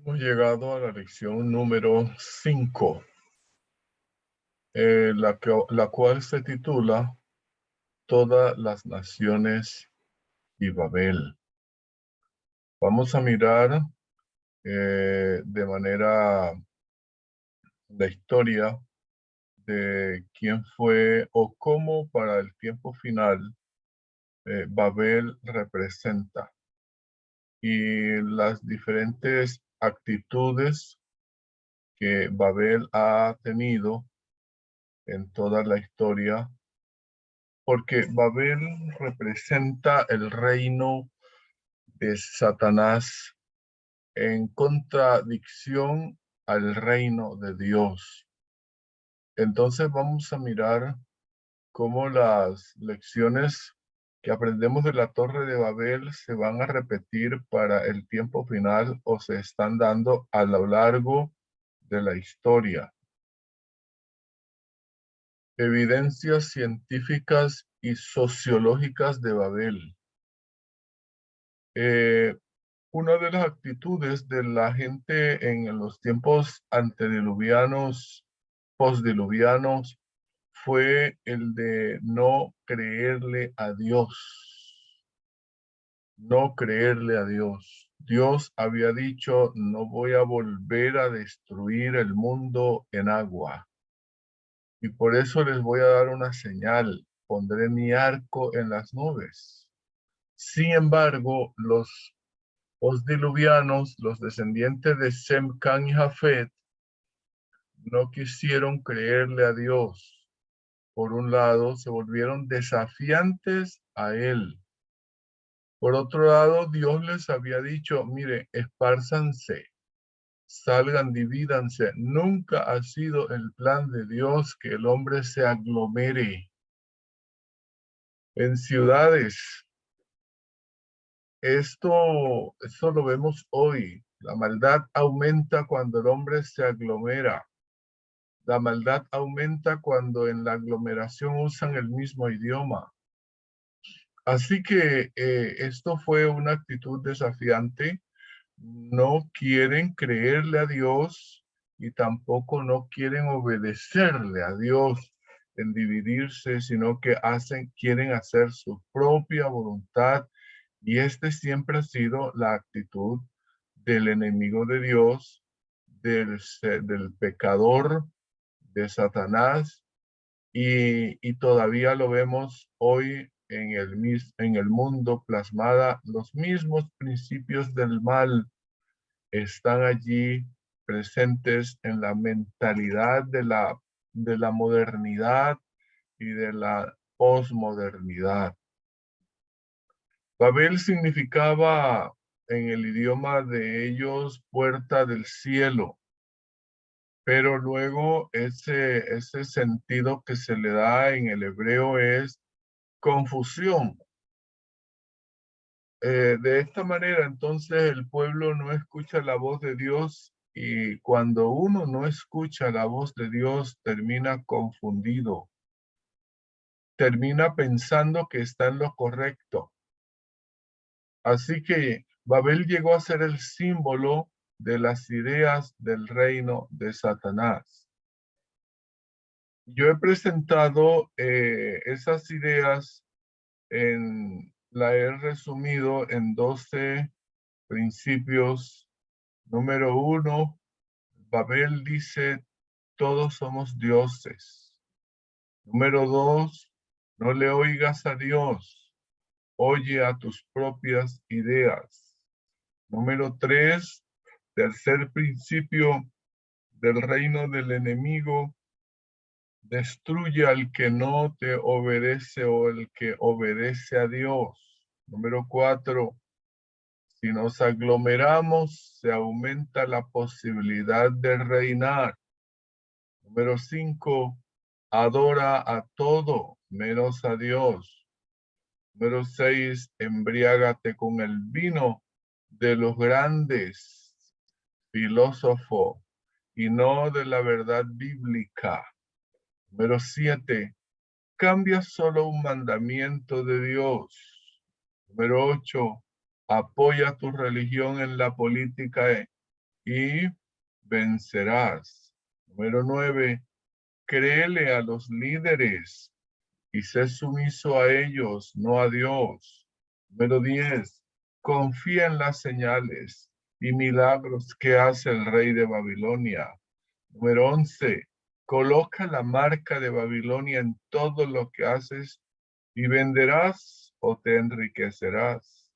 Hemos llegado a la lección número 5, la cual se titula Todas las naciones y Babel. Vamos a mirar de manera la historia de quién fue o cómo para el tiempo final Babel representa y las diferentes actitudes que Babel ha tenido en toda la historia, porque Babel representa el reino de Satanás en contradicción al reino de Dios. Entonces vamos a mirar cómo las lecciones que aprendemos de la Torre de Babel se van a repetir para el tiempo final o se están dando a lo largo de la historia. Evidencias científicas y sociológicas de Babel. Una de las actitudes de la gente en los tiempos antediluvianos, postdiluvianos, fue el de no creerle a Dios. No creerle a Dios. Dios había dicho, no voy a volver a destruir el mundo en agua. Y por eso les voy a dar una señal. Pondré mi arco en las nubes. Sin embargo, los postdiluvianos, los descendientes de Sem, Can y Jafet, no quisieron creerle a Dios. Por un lado, se volvieron desafiantes a él. Por otro lado, Dios les había dicho, mire, espárzanse, salgan, divídanse. Nunca ha sido el plan de Dios que el hombre se aglomere en ciudades. Esto lo vemos hoy. La maldad aumenta cuando el hombre se aglomera. La maldad aumenta cuando en la aglomeración usan el mismo idioma. Así que esto fue una actitud desafiante. No quieren creerle a Dios y tampoco no quieren obedecerle a Dios en dividirse, sino que quieren hacer su propia voluntad. Y este siempre ha sido la actitud del enemigo de Dios, del pecador, de Satanás, y todavía lo vemos hoy en el mundo plasmada. Los mismos principios del mal están allí presentes en la mentalidad de la modernidad y de la posmodernidad. Babel significaba en el idioma de ellos puerta del cielo, pero luego ese sentido que se le da en el hebreo es confusión. De esta manera, entonces, el pueblo no escucha la voz de Dios, y cuando uno no escucha la voz de Dios, termina confundido, termina pensando que está en lo correcto. Así que Babel llegó a ser el símbolo de las ideas del reino de Satanás. Yo he presentado esas ideas, la he resumido en 12 principios. Número 1, Babel dice, todos somos dioses. Número 2, no le oigas a Dios, oye a tus propias ideas. Número 3, tercer principio del reino del enemigo, destruye al que no te obedece o el que obedece a Dios. Número 4, si nos aglomeramos, se aumenta la posibilidad de reinar. Número 5, adora a todo menos a Dios. Número 6, embriágate con el vino de los grandes filósofos y no de la verdad bíblica. Número 7, cambia solo un mandamiento de Dios. Número 8, apoya tu religión en la política y vencerás. Número 9, créele a los líderes y sé sumiso a ellos, no a Dios. Número 10, confía en las señales y milagros que hace el rey de Babilonia. Número 11, coloca la marca de Babilonia en todo lo que haces y venderás o te enriquecerás.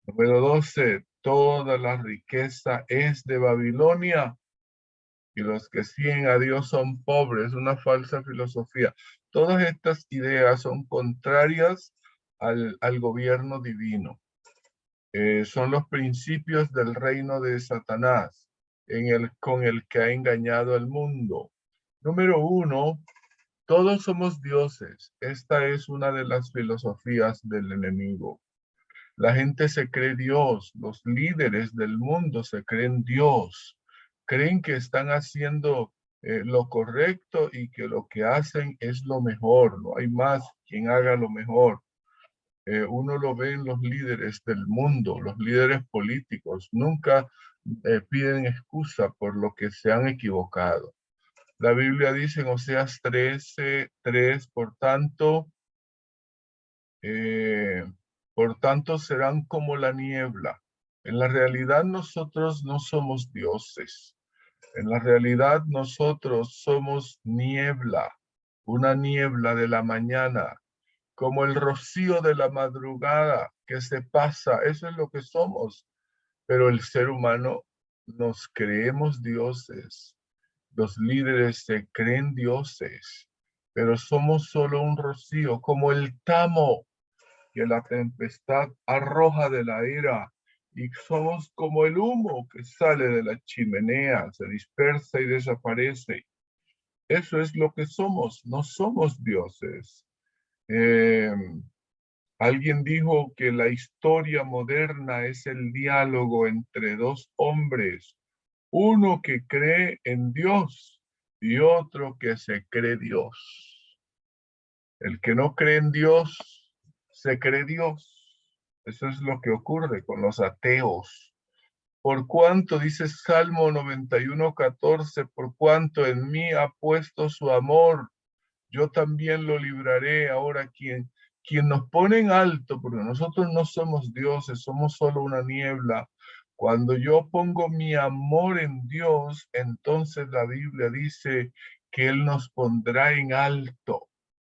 Número 12, toda la riqueza es de Babilonia y los que siguen a Dios son pobres, una falsa filosofía. Todas estas ideas son contrarias al gobierno divino. Son los principios del reino de Satanás con el que ha engañado al mundo. Número 1, todos somos dioses. Esta es una de las filosofías del enemigo. La gente se cree Dios, los líderes del mundo se creen Dios, creen que están haciendo lo correcto y que lo que hacen es lo mejor, no hay más quien haga lo mejor. Uno lo ve en los líderes del mundo, los líderes políticos, nunca piden excusa por lo que se han equivocado. La Biblia dice en Oseas 13:3, por tanto serán como la niebla. En la realidad nosotros no somos dioses. En la realidad nosotros somos niebla, una niebla de la mañana, como el rocío de la madrugada que se pasa. Eso es lo que somos. Pero el ser humano nos creemos dioses. Los líderes se creen dioses, pero somos solo un rocío, como el tamo que la tempestad arroja de la ira, y somos como el humo que sale de la chimenea, se dispersa y desaparece. Eso es lo que somos, no somos dioses. Alguien dijo que la historia moderna es el diálogo entre dos hombres, uno que cree en Dios y otro que se cree Dios. El que no cree en Dios, se cree Dios. Eso es lo que ocurre con los ateos. Por cuanto, dice Salmo 91:14, por cuanto en mí ha puesto su amor, yo también lo libraré. Ahora, quien nos pone en alto, porque nosotros no somos dioses, somos solo una niebla. Cuando yo pongo mi amor en Dios, entonces la Biblia dice que Él nos pondrá en alto,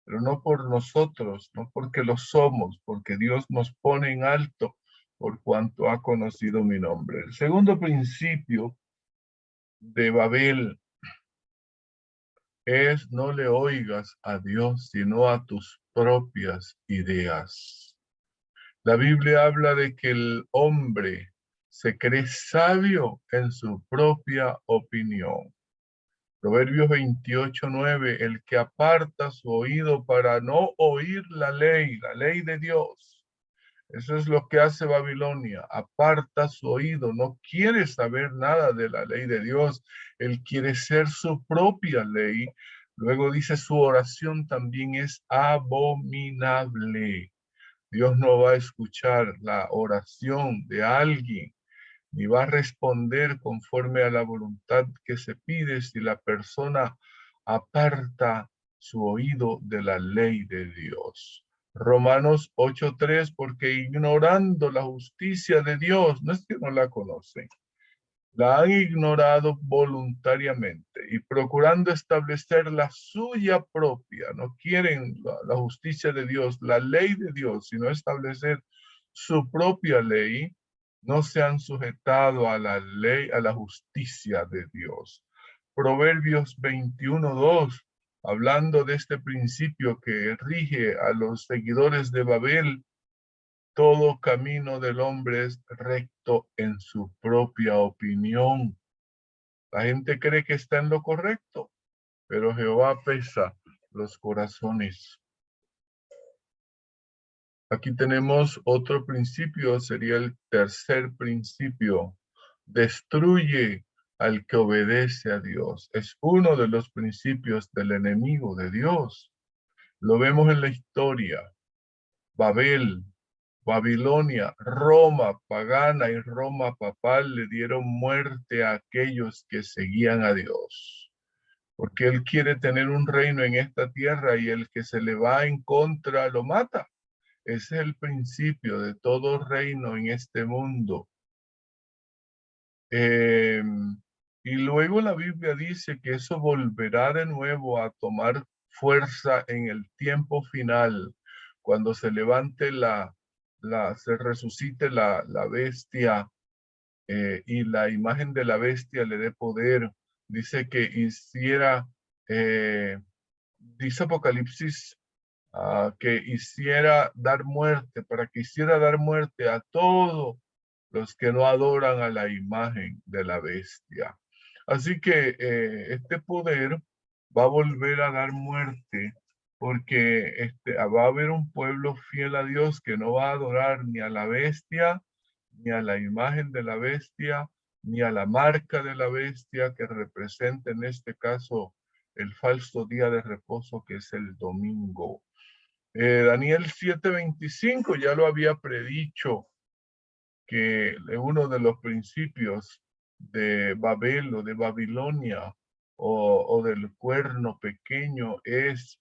pero no por nosotros, no porque lo somos, porque Dios nos pone en alto por cuanto ha conocido mi nombre. El segundo principio de Babel es no le oigas a Dios, sino a tus propias ideas. La Biblia habla de que el hombre se cree sabio en su propia opinión. Proverbios 28:9, el que aparta su oído para no oír la ley de Dios. Eso es lo que hace Babilonia, aparta su oído, no quiere saber nada de la ley de Dios, él quiere ser su propia ley. Luego dice su oración también es abominable. Dios no va a escuchar la oración de alguien ni va a responder conforme a la voluntad que se pide si la persona aparta su oído de la ley de Dios. Romanos 8:3, porque ignorando la justicia de Dios, no es que no la conocen, la han ignorado voluntariamente y procurando establecer la suya propia, no quieren la justicia de Dios, la ley de Dios, sino establecer su propia ley, no se han sujetado a la ley, a la justicia de Dios. Proverbios 21:2, hablando de este principio que rige a los seguidores de Babel, todo camino del hombre es recto en su propia opinión. La gente cree que está en lo correcto, pero Jehová pesa los corazones. Aquí tenemos otro principio, sería el tercer principio. Destruye al que obedece a Dios. Es uno de los principios del enemigo de Dios. Lo vemos en la historia. Babel, Babilonia, Roma pagana y Roma papal le dieron muerte a aquellos que seguían a Dios. Porque Él quiere tener un reino en esta tierra y el que se le va en contra lo mata. Ese es el principio de todo reino en este mundo. Y luego la Biblia dice que eso volverá de nuevo a tomar fuerza en el tiempo final, cuando se levante se resucite la bestia y la imagen de la bestia le dé poder. Dice que dice Apocalipsis, que hiciera dar muerte, para que hiciera dar muerte a todos los que no adoran a la imagen de la bestia. Así que este poder va a volver a dar muerte porque va a haber un pueblo fiel a Dios que no va a adorar ni a la bestia, ni a la imagen de la bestia, ni a la marca de la bestia que representa en este caso el falso día de reposo que es el domingo. Daniel 7:25 ya lo había predicho, que uno de los principios de Babel o de Babilonia o del cuerno pequeño es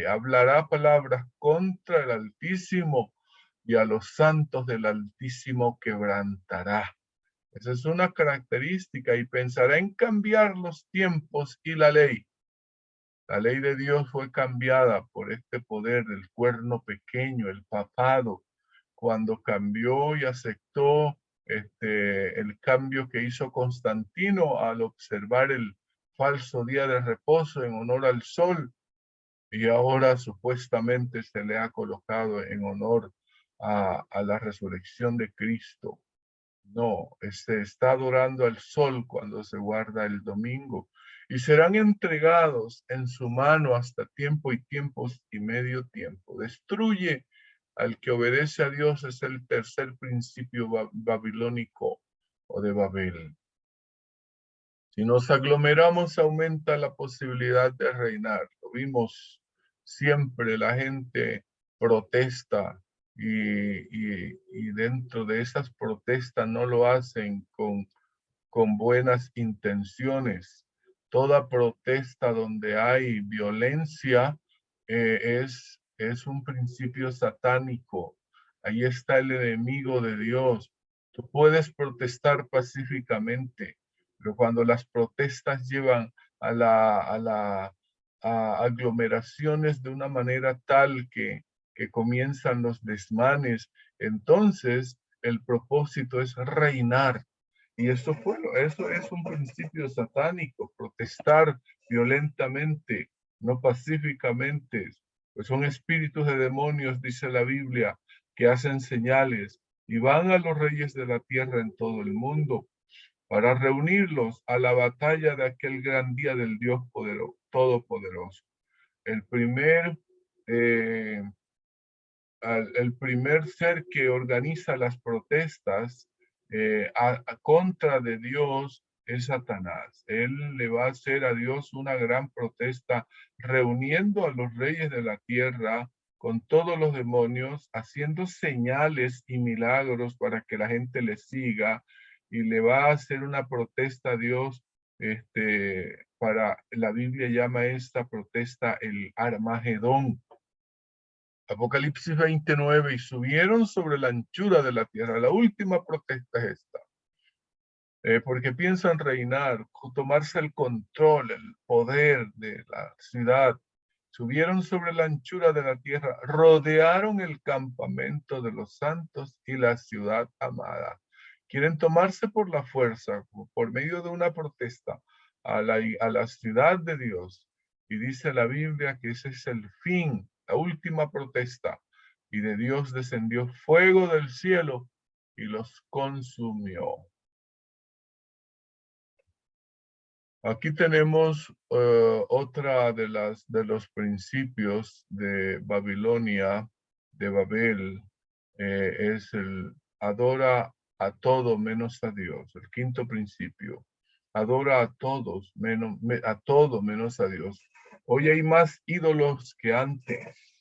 hablará palabras contra el Altísimo y a los santos del Altísimo quebrantará. Esa es una característica y pensará en cambiar los tiempos y la ley. La ley de Dios fue cambiada por este poder del cuerno pequeño, el papado, cuando cambió y aceptó el cambio que hizo Constantino al observar el falso día de reposo en honor al sol, y ahora supuestamente se le ha colocado en honor a la resurrección de Cristo. No, se está adorando al sol cuando se guarda el domingo y serán entregados en su mano hasta tiempo y tiempos y medio tiempo. Destruye al que obedece a Dios, es el tercer principio babilónico o de Babel. Si nos aglomeramos, aumenta la posibilidad de reinar. Lo vimos siempre, la gente protesta y dentro de esas protestas no lo hacen con buenas intenciones. Toda protesta donde hay violencia es un principio satánico. Ahí está el enemigo de Dios. Tú puedes protestar pacíficamente, pero cuando las protestas llevan a aglomeraciones de una manera tal que comienzan los desmanes, entonces el propósito es reinar. Y eso es un principio satánico, protestar violentamente, no pacíficamente. Pues son espíritus de demonios, dice la Biblia, que hacen señales y van a los reyes de la tierra en todo el mundo para reunirlos a la batalla de aquel gran día del Dios todopoderoso. El primer eh, el primer ser que organiza las protestas contra de Dios es Satanás. Él le va a hacer a Dios una gran protesta, reuniendo a los reyes de la tierra con todos los demonios, haciendo señales y milagros para que la gente le siga, y le va a hacer una protesta a Dios. La Biblia llama esta protesta el Armagedón. Apocalipsis 29, y subieron sobre la anchura de la tierra. La última protesta es esta. Porque piensan reinar, tomarse el control, el poder de la ciudad. Subieron sobre la anchura de la tierra, rodearon el campamento de los santos y la ciudad amada. Quieren tomarse por la fuerza, por medio de una protesta, a la ciudad de Dios. Y dice la Biblia que ese es el fin, la última protesta. Y de Dios descendió fuego del cielo y los consumió. Aquí tenemos otra de los principios de Babilonia, de Babel, es el adora a todo menos a Dios. El quinto principio, adora a todos a todo menos a Dios. Hoy hay más ídolos que antes.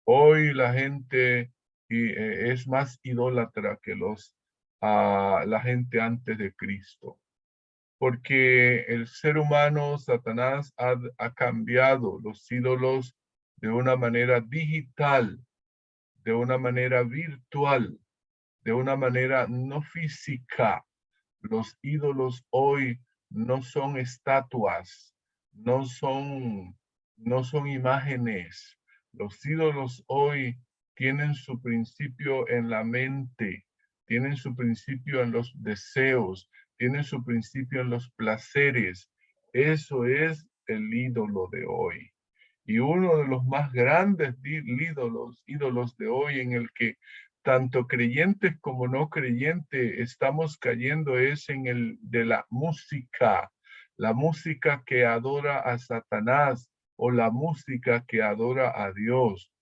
Hoy la gente es más idólatra que la gente antes de Cristo, porque el ser humano, Satanás, ha cambiado los ídolos de una manera digital, de una manera virtual, de una manera no física. Los ídolos hoy no son estatuas, no son, no son imágenes. Los ídolos hoy tienen su principio en la mente, tienen su principio en los deseos, tienen su principio en los placeres. Eso es el ídolo de hoy. Y uno de los más grandes ídolos de hoy en el que tanto creyentes como no creyentes estamos cayendo es en el de la música que adora a Satanás o la música que adora a Dios.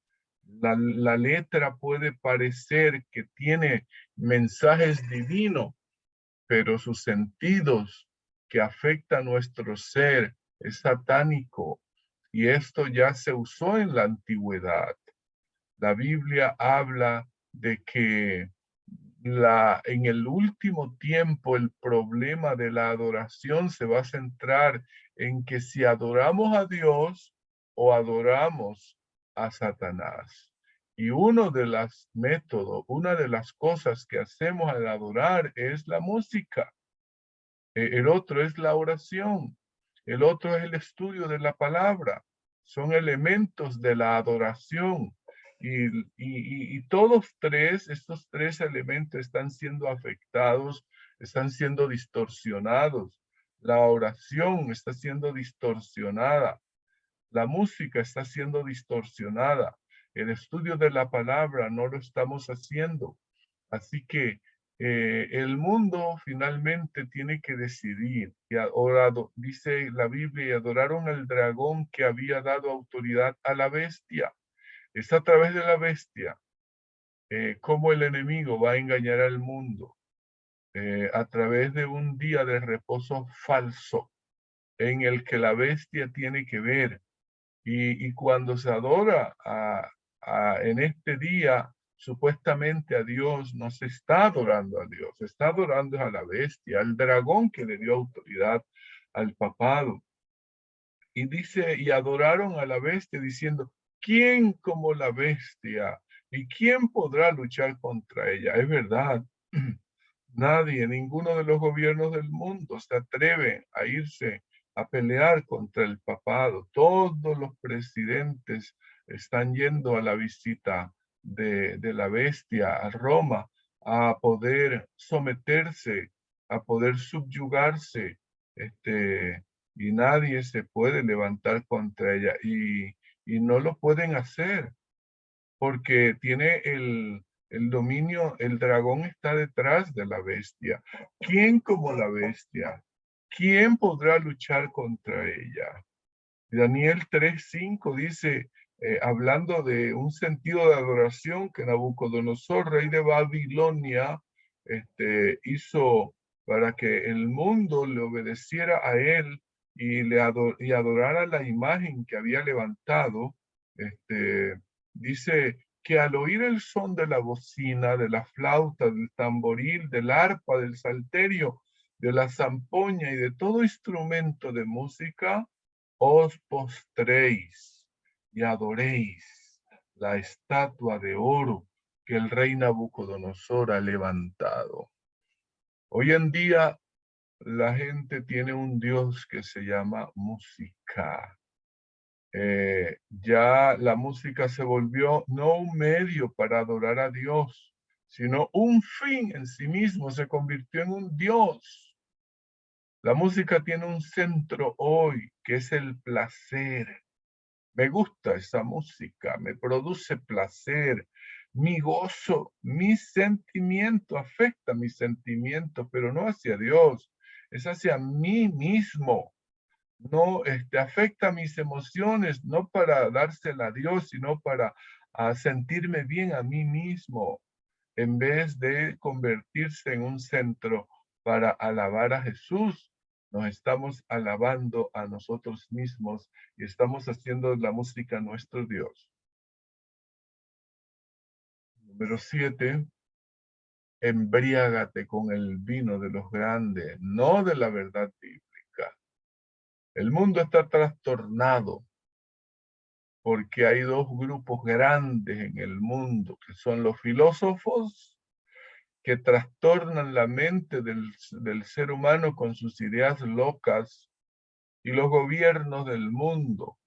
La letra puede parecer que tiene mensajes divinos, pero sus sentidos que afectan nuestro ser es satánico. Y esto ya se usó en la antigüedad. La Biblia habla de que en el último tiempo el problema de la adoración se va a centrar en que si adoramos a Dios o adoramos a Satanás. Y uno de los métodos, una de las cosas que hacemos al adorar es la música. El otro es la oración. El otro es el estudio de la palabra. Son elementos de la adoración. Y estos tres elementos están siendo afectados, están siendo distorsionados. La oración está siendo distorsionada. La música está siendo distorsionada. El estudio de la palabra no lo estamos haciendo. Así que el mundo finalmente tiene que decidir. Y dice la Biblia, y adoraron al dragón que había dado autoridad a la bestia. Es a través de la bestia cómo el enemigo va a engañar al mundo. A través de un día de reposo falso en el que la bestia tiene que ver. Y cuando se adora en este día, supuestamente a Dios, no se está adorando a Dios, se está adorando a la bestia, al dragón que le dio autoridad al papado. Y dice, y adoraron a la bestia diciendo, ¿quién como la bestia? ¿Y quién podrá luchar contra ella? Es verdad. Nadie, ninguno de los gobiernos del mundo se atreve a irse a pelear contra el papado. Todos los presidentes están yendo a la visita de la bestia a Roma a poder someterse, a poder subyugarse, y nadie se puede levantar contra ella y no lo pueden hacer porque tiene el dominio, el dragón está detrás de la bestia. ¿Quién como la bestia? ¿Quién podrá luchar contra ella? Daniel 3:5 dice, hablando de un sentido de adoración que Nabucodonosor, rey de Babilonia, hizo para que el mundo le obedeciera a él y adorara la imagen que había levantado. Dice que al oír el son de la bocina, de la flauta, del tamboril, del arpa, del salterio, de la zampoña y de todo instrumento de música, os postréis y adoréis la estatua de oro que el rey Nabucodonosor ha levantado. Hoy en día la gente tiene un Dios que se llama música. Ya la música se volvió no un medio para adorar a Dios, sino un fin en sí mismo, se convirtió en un Dios. La música tiene un centro hoy, que es el placer. Me gusta esa música, me produce placer, mi gozo, mi sentimiento, afecta mi sentimiento, pero no hacia Dios, es hacia mí mismo. No, afecta mis emociones, no para dársela a Dios, sino para sentirme bien a mí mismo, en vez de convertirse en un centro para alabar a Jesús. Nos estamos alabando a nosotros mismos y estamos haciendo la música nuestro Dios. Número 7, embriágate con el vino de los grandes, no de la verdad bíblica. El mundo está trastornado porque hay dos grupos grandes en el mundo, que son los filósofos, que trastornan la mente del ser humano con sus ideas locas, y los gobiernos del mundo,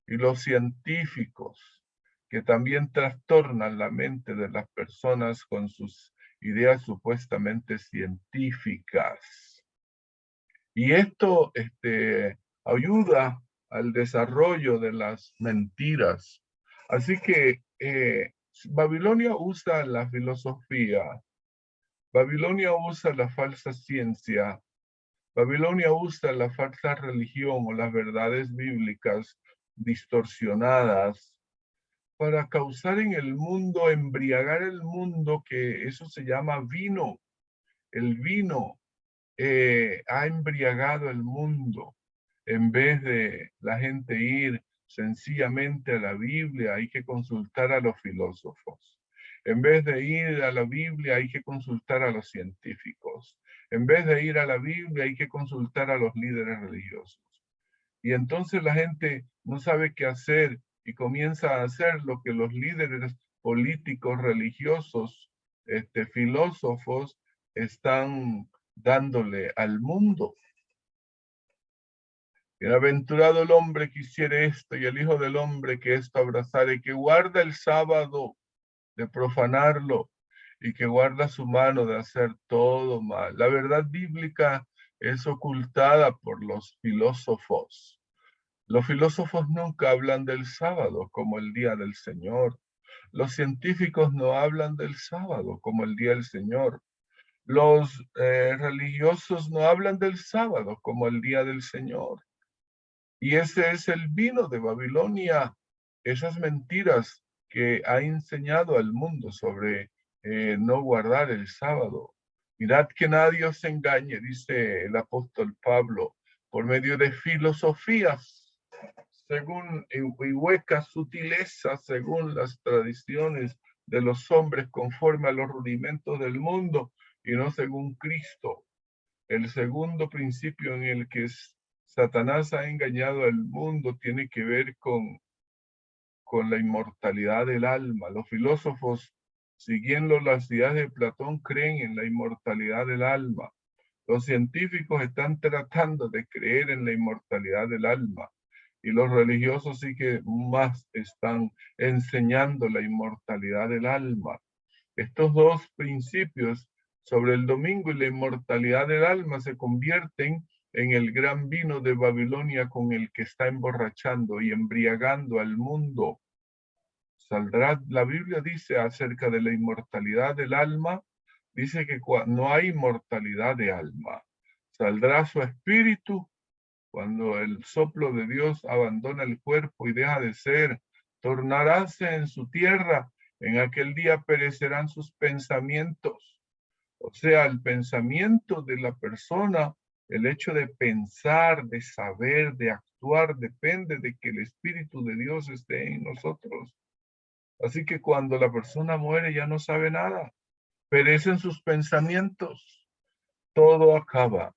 y los científicos, que también trastornan la mente de las personas con sus ideas supuestamente científicas. Y esto ayuda al desarrollo de las mentiras. Así que Babilonia usa la filosofía, Babilonia usa la falsa ciencia, Babilonia usa la falsa religión o las verdades bíblicas distorsionadas para causar en el mundo, embriagar el mundo, que eso se llama vino. El vino ha embriagado el mundo. En vez de la gente ir sencillamente a la Biblia, hay que consultar a los filósofos. En vez de ir a la Biblia, hay que consultar a los científicos. En vez de ir a la Biblia, hay que consultar a los líderes religiosos. Y entonces la gente no sabe qué hacer y comienza a hacer lo que los líderes políticos, religiosos, filósofos están dándole al mundo. Bienaventurado el hombre que hiciere esto, y el Hijo del Hombre que esto abrazare, que guarda el sábado de profanarlo y que guarda su mano de hacer todo mal. La verdad bíblica es ocultada por los filósofos. Los filósofos nunca hablan del sábado como el día del Señor. Los científicos no hablan del sábado como el día del Señor. Los religiosos no hablan del sábado como el día del Señor. Y ese es el vino de Babilonia, esas mentiras que ha enseñado al mundo sobre no guardar el sábado. Mirad que nadie os engañe, dice el apóstol Pablo, por medio de filosofías, según y huecas sutilezas, según las tradiciones de los hombres, conforme a los rudimentos del mundo, y no según Cristo. El segundo principio en el que Satanás ha engañado al mundo tiene que ver con la inmortalidad del alma. Los filósofos, siguiendo las ideas de Platón, creen en la inmortalidad del alma. Los científicos están tratando de creer en la inmortalidad del alma. Y los religiosos sí que más están enseñando la inmortalidad del alma. Estos dos principios sobre el domingo y la inmortalidad del alma se convierten en el gran vino de Babilonia con el que está emborrachando y embriagando al mundo. Saldrá, la Biblia dice acerca de la inmortalidad del alma, dice que no hay inmortalidad de alma. Saldrá su espíritu cuando el soplo de Dios abandona el cuerpo y deja de ser, tornaráse en su tierra. En aquel día perecerán sus pensamientos. O sea, el pensamiento de la persona, el hecho de pensar, de saber, de actuar, depende de que el Espíritu de Dios esté en nosotros. Así que cuando la persona muere ya no sabe nada. Perecen sus pensamientos. Todo acaba.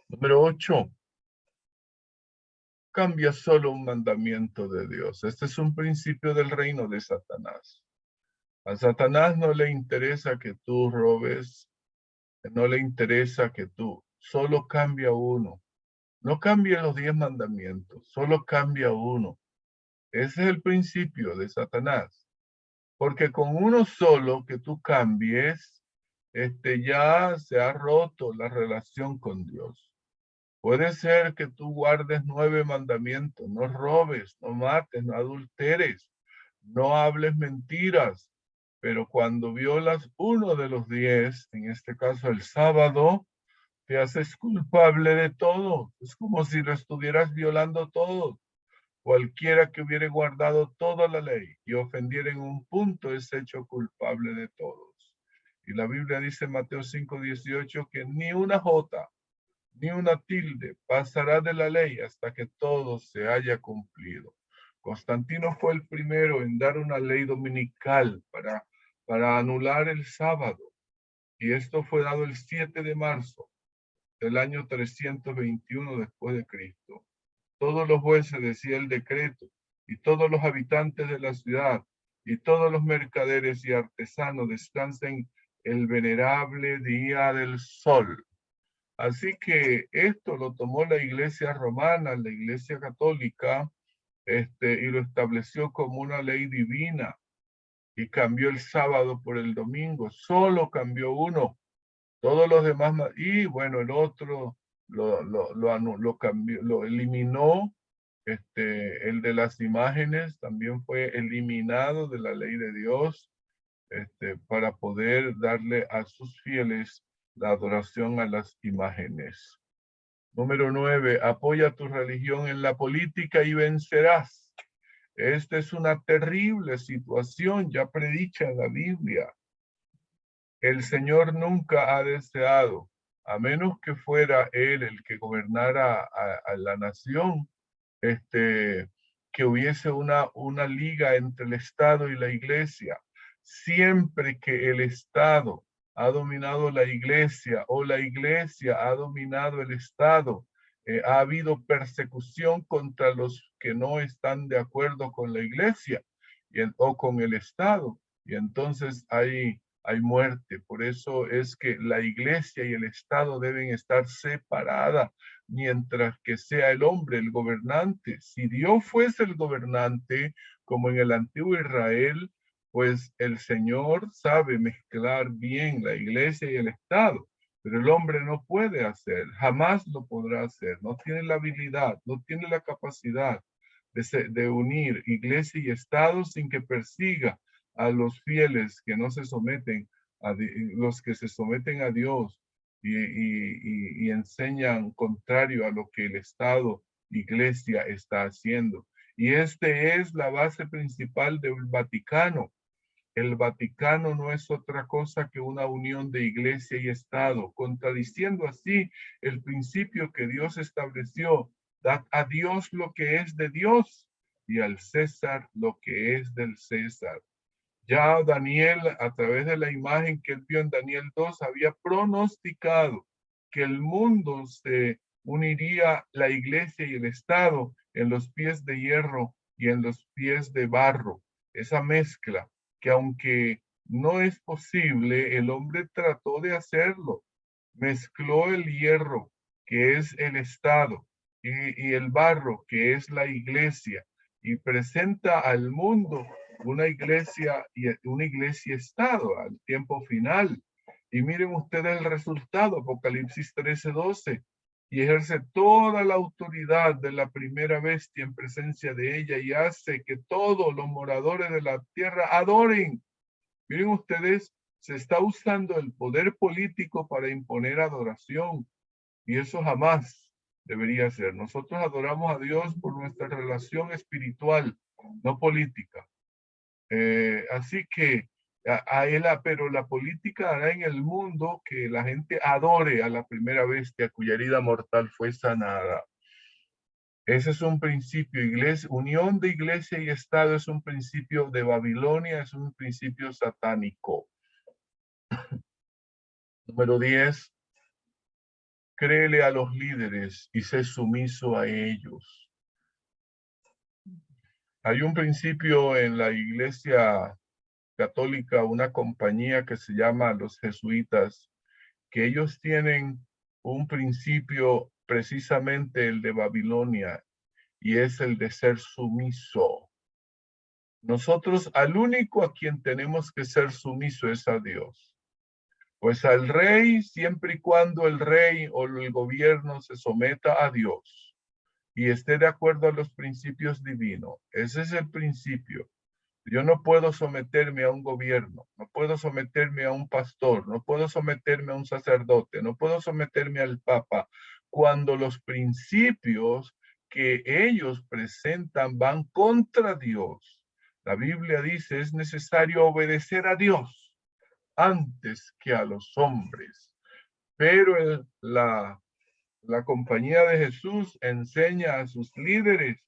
Número 8. Cambia solo un mandamiento de Dios. Este es un principio del reino de Satanás. A Satanás no le interesa que tú robes, no le interesa que tú, solo cambia uno. No cambia los 10 mandamientos, solo cambia uno. Ese es el principio de Satanás. Porque con uno solo que tú cambies, ya se ha roto la relación con Dios. Puede ser que tú guardes 9 mandamientos, no robes, no mates, no adulteres, no hables mentiras, pero cuando violas uno de los 10, en este caso el sábado, te haces culpable de todo. Es como si lo estuvieras violando todo. Cualquiera que hubiere guardado toda la ley y ofendiera en un punto es hecho culpable de todos. Y la Biblia dice en Mateo 5:18 que ni una jota ni una tilde pasará de la ley hasta que todo se haya cumplido. Constantino fue el primero en dar una ley dominical para anular el sábado. Y esto fue dado el 7 de marzo del año 321 después de Cristo. Todos los jueces, decía el decreto, y todos los habitantes de la ciudad, y todos los mercaderes y artesanos descansen el venerable día del sol. Así que esto lo tomó la Iglesia romana, la Iglesia católica, y lo estableció como una ley divina y cambió el sábado por el domingo. Solo cambió uno. Todos los demás, y bueno, el otro lo cambió, lo eliminó. El de las imágenes también fue eliminado de la ley de Dios, para poder darle a sus fieles la adoración a las imágenes. Número 9, apoya tu religión en la política y vencerás. Esta es una terrible situación ya predicha en la Biblia. El Señor nunca ha deseado, a menos que fuera Él el que gobernara a la nación, que hubiese una liga entre el Estado y la Iglesia. Siempre que el Estado ha dominado la Iglesia o la Iglesia ha dominado el Estado, ha habido persecución contra los que no están de acuerdo con la Iglesia o con el Estado. Y entonces hay muerte. Por eso es que la Iglesia y el Estado deben estar separadas mientras que sea el hombre el gobernante. Si Dios fuese el gobernante, como en el antiguo Israel, pues el Señor sabe mezclar bien la Iglesia y el Estado, pero el hombre no puede hacer, jamás lo podrá hacer, no tiene la habilidad, no tiene la capacidad de unir Iglesia y Estado sin que persiga a los fieles que no se someten, los que se someten a Dios y enseñan contrario a lo que el Estado, Iglesia está haciendo. Y es la base principal del Vaticano. El Vaticano no es otra cosa que una unión de Iglesia y Estado, contradiciendo así el principio que Dios estableció: dad a Dios lo que es de Dios y al César lo que es del César. Ya Daniel, a través de la imagen que él vio en Daniel 2, había pronosticado que el mundo se uniría, la Iglesia y el Estado, en los pies de hierro y en los pies de barro. Esa mezcla que, aunque no es posible, el hombre trató de hacerlo. Mezcló el hierro, que es el Estado, y el barro, que es la Iglesia, y presenta al mundo una iglesia Estado al tiempo final. Y miren ustedes el resultado, Apocalipsis 13:12, y ejerce toda la autoridad de la primera bestia en presencia de ella y hace que todos los moradores de la tierra adoren. Miren ustedes, se está usando el poder político para imponer adoración, y eso jamás debería ser. Nosotros adoramos a Dios por nuestra relación espiritual, no política. Así que pero la política hará en el mundo que la gente adore a la primera bestia cuya herida mortal fue sanada. Ese es un principio. Unión de Iglesia y Estado es un principio de Babilonia, es un principio satánico. Número 10. Créele a los líderes y sé sumiso a ellos. Hay un principio en la Iglesia católica, una compañía que se llama los jesuitas, que ellos tienen un principio precisamente el de Babilonia, y es el de ser sumiso. Nosotros al único a quien tenemos que ser sumiso es a Dios. Pues al rey, siempre y cuando el rey o el gobierno se someta a Dios y esté de acuerdo a los principios divinos. Ese es el principio. Yo no puedo someterme a un gobierno, no puedo someterme a un pastor, no puedo someterme a un sacerdote, no puedo someterme al papa, cuando los principios que ellos presentan van contra Dios. La Biblia dice, es necesario obedecer a Dios antes que a los hombres. Pero la compañía de Jesús enseña a sus líderes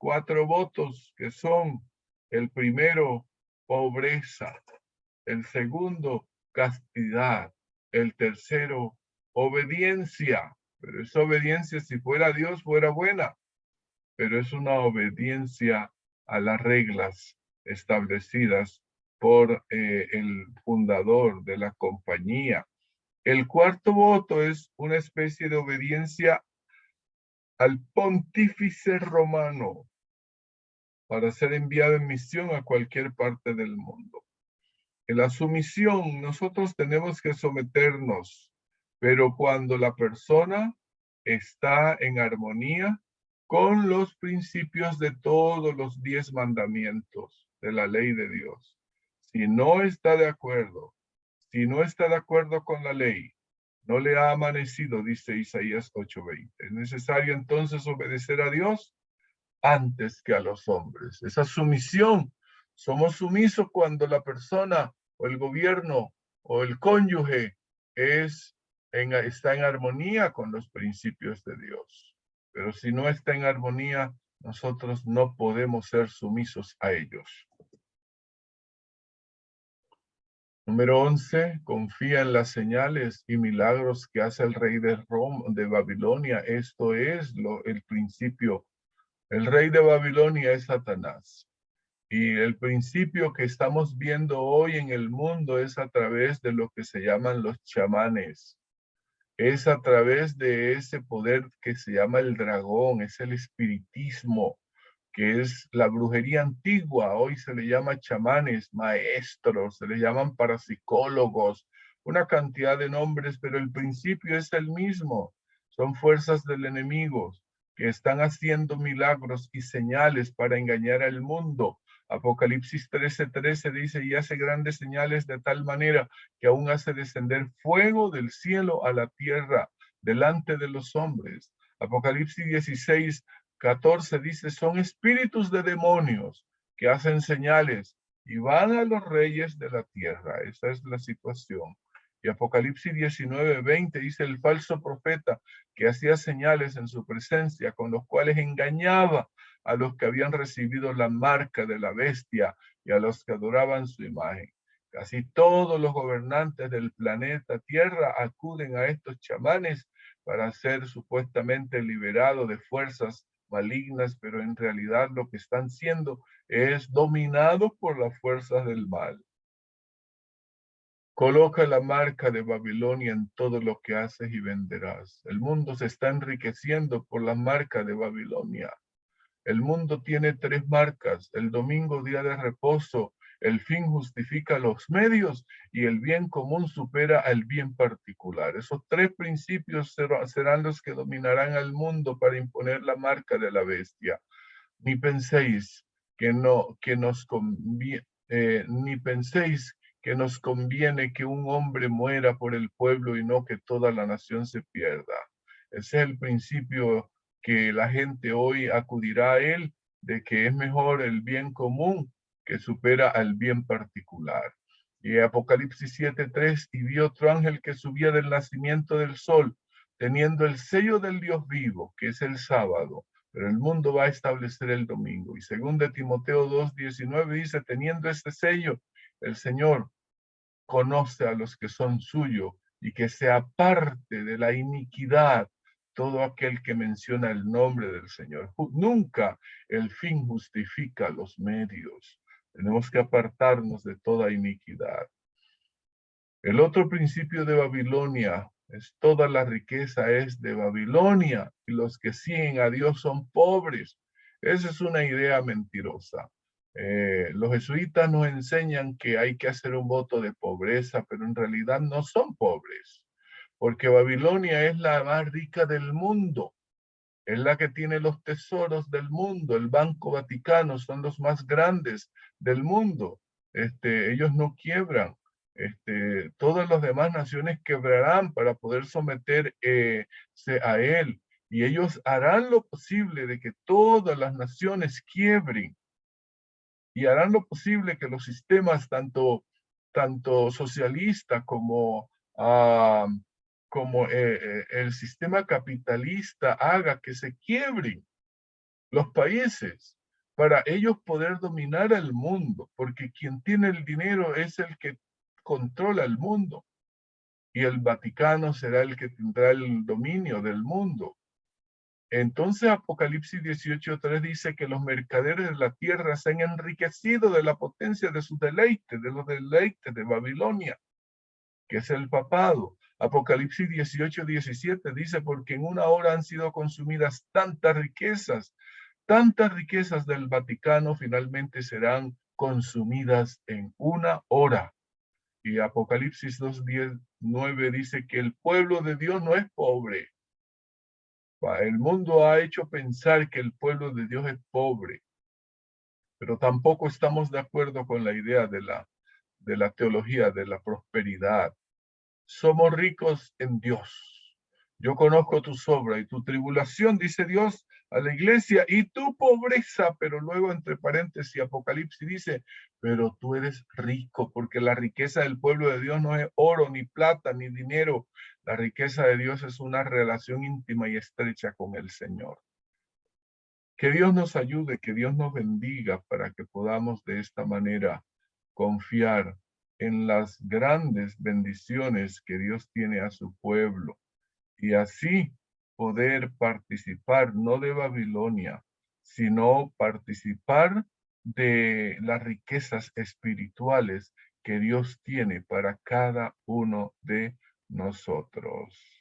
4 votos que son: el primero, pobreza; el segundo, castidad; el tercero, obediencia. Pero esa obediencia, si fuera Dios, fuera buena, pero es una obediencia a las reglas establecidas por el fundador de la compañía. El cuarto voto es una especie de obediencia al pontífice romano para ser enviado en misión a cualquier parte del mundo. En la sumisión, nosotros tenemos que someternos, pero cuando la persona está en armonía con los principios de todos los 10 mandamientos de la ley de Dios. Si no está de acuerdo, si no está de acuerdo con la ley, no le ha amanecido, dice Isaías 8:20. Es necesario entonces obedecer a Dios antes que a los hombres. Esa sumisión, somos sumisos cuando la persona o el gobierno o el cónyuge está en armonía con los principios de Dios. Pero si no está en armonía, nosotros no podemos ser sumisos a ellos. Número 11, confía en las señales y milagros que hace el rey de Babilonia. Esto es el principio. El rey de Babilonia es Satanás. Y el principio que estamos viendo hoy en el mundo es a través de lo que se llaman los chamanes. Es a través de ese poder que se llama el dragón, es el espiritismo, que es la brujería antigua. Hoy se le llama chamanes, maestros, se le llaman parapsicólogos, una cantidad de nombres, pero el principio es el mismo. Son fuerzas del enemigo que están haciendo milagros y señales para engañar al mundo. Apocalipsis 13:13 dice: y hace grandes señales de tal manera que aún hace descender fuego del cielo a la tierra delante de los hombres. Apocalipsis 16:14 dice: son espíritus de demonios que hacen señales y van a los reyes de la tierra. Esa es la situación. Y Apocalipsis 19:20 dice: el falso profeta que hacía señales en su presencia, con los cuales engañaba a los que habían recibido la marca de la bestia y a los que adoraban su imagen. Casi todos los gobernantes del planeta Tierra acuden a estos chamanes para ser supuestamente liberados de fuerzas malignas, pero en realidad lo que están siendo es dominados por las fuerzas del mal. Coloca la marca de Babilonia en todo lo que haces y venderás. El mundo se está enriqueciendo por la marca de Babilonia. El mundo tiene 3 marcas: el domingo, día de reposo; el fin justifica los medios; y el bien común supera al bien particular. Esos 3 principios serán los que dominarán al mundo para imponer la marca de la bestia. Ni penséis que nos conviene que un hombre muera por el pueblo y no que toda la nación se pierda. Ese es el principio que la gente hoy acudirá a él, de que es mejor el bien común que supera al bien particular. Y Apocalipsis 7:3: y vi otro ángel que subía del nacimiento del sol, teniendo el sello del Dios vivo, que es el sábado, pero el mundo va a establecer el domingo. Y según de Timoteo 2:19 dice: teniendo este sello, el Señor conoce a los que son suyos, y que se aparte de la iniquidad todo aquel que menciona el nombre del Señor. Nunca el fin justifica los medios. Tenemos que apartarnos de toda iniquidad. El otro principio de Babilonia es: toda la riqueza es de Babilonia y los que siguen a Dios son pobres. Esa es una idea mentirosa. Los jesuitas nos enseñan que hay que hacer un voto de pobreza, pero en realidad no son pobres, porque Babilonia es la más rica del mundo, es la que tiene los tesoros del mundo. El Banco Vaticano son los más grandes del mundo. Ellos no quiebran. Todas las demás naciones quebrarán para poder someterse a él. Y ellos harán lo posible de que todas las naciones quiebren. Y harán lo posible que los sistemas, tanto socialista como el sistema capitalista, haga que se quiebren. los países, para ellos poder dominar el mundo, porque quien tiene el dinero es el que controla el mundo, y el Vaticano será el que tendrá el dominio del mundo. Entonces Apocalipsis 18:3 dice que los mercaderes de la tierra se han enriquecido de la potencia de sus deleites, de los deleites de Babilonia, que es el papado. Apocalipsis 18:17 dice, porque en una hora han sido consumidas tantas riquezas del Vaticano finalmente serán consumidas en una hora. Y Apocalipsis 2:9 dice que el pueblo de Dios no es pobre. El mundo ha hecho pensar que el pueblo de Dios es pobre, pero tampoco estamos de acuerdo con la idea de la teología de la prosperidad. Somos ricos en Dios. Yo conozco tu obras y tu tribulación, dice Dios a la iglesia, y tu pobreza, pero luego entre paréntesis Apocalipsis dice, pero tú eres rico, porque la riqueza del pueblo de Dios no es oro, ni plata, ni dinero. La riqueza de Dios es una relación íntima y estrecha con el Señor. Que Dios nos ayude, que Dios nos bendiga para que podamos de esta manera confiar en las grandes bendiciones que Dios tiene a su pueblo y así poder participar no de Babilonia, sino participar de las riquezas espirituales que Dios tiene para cada uno de nosotros.